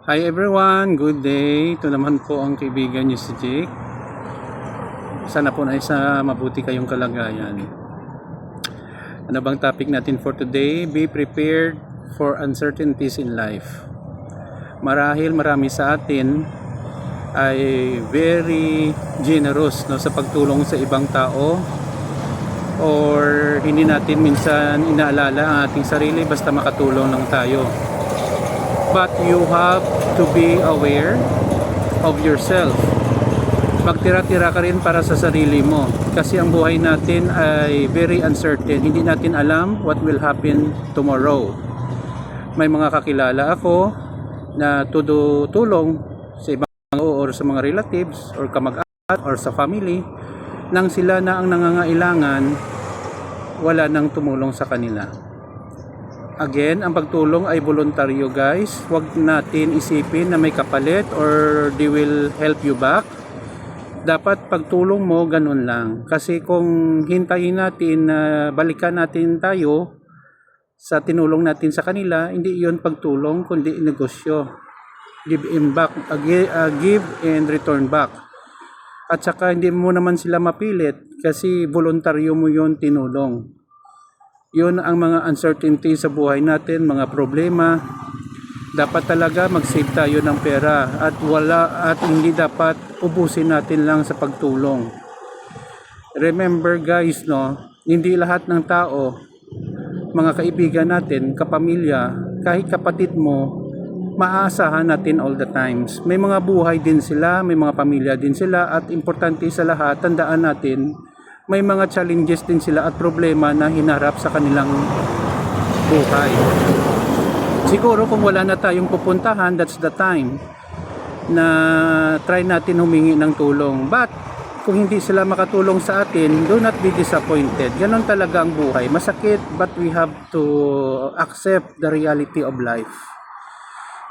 Hi everyone, good day. Ito naman po ang kaibigan niyo si Jake. Sana po na isa mabuti kayong kalagayan. Ano bang topic natin for today? Be prepared for uncertainties in life. Marahil marami sa atin ay very generous sa pagtulong sa ibang tao, or hindi natin minsan inaalala ang ating sarili basta makatulong lang tayo. But you have to be aware of yourself. Magtira-tira ka rin para sa sarili mo, kasi ang buhay natin ay very uncertain. Hindi natin alam what will happen tomorrow. May mga kakilala ako na tulong sa ibang or sa mga relatives or kamag-anak or sa family, nang sila na ang nangangailangan, wala nang tumulong sa kanila. Again, ang pagtulong ay voluntaryo, guys. Huwag natin isipin na may kapalit or they will help you back. Dapat pagtulong mo ganun lang, kasi kung hintayin natin na balikan natin tayo sa tinulong natin sa kanila, hindi yon pagtulong kundi negosyo. Give and return back. At saka hindi mo naman sila mapilit, kasi voluntaryo mo yon tinulong. Yun ang mga uncertainty sa buhay natin, mga problema. Dapat talaga mag-save tayo ng pera at hindi dapat ubusin natin lang sa pagtulong. Remember guys, hindi lahat ng tao, mga kaibigan natin, kapamilya, kahit kapatid mo, maaasahan natin all the times. May mga buhay din sila, may mga pamilya din sila, at importante sa lahat, tandaan natin, may mga challenges din sila at problema na hinarap sa kanilang buhay. Siguro kung wala na tayong pupuntahan, that's the time na try natin humingi ng tulong. But kung hindi sila makatulong sa atin, do not be disappointed. Ganon talaga ang buhay. Masakit, but we have to accept the reality of life.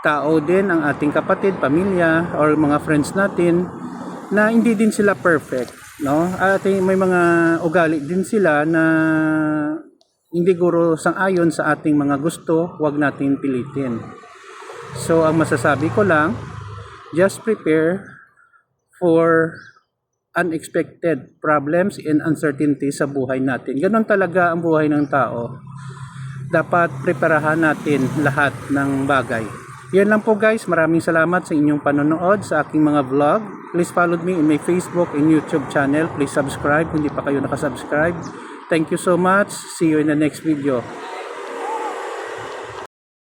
Tao din ang ating kapatid, pamilya, or mga friends natin na hindi din sila perfect. At may mga ugali din sila na hindi guro sang-ayon sa ating mga gusto, huwag natin pilitin. So ang masasabi ko lang, just prepare for unexpected problems and uncertainty sa buhay natin. Ganon talaga ang buhay ng tao. Dapat preparahan natin lahat ng bagay. Yan lang po guys, maraming salamat sa inyong panonood sa aking mga vlog. Please follow me in my Facebook and YouTube channel. Please subscribe kung hindi pa kayo nakasubscribe. Thank you so much. See you in the next video.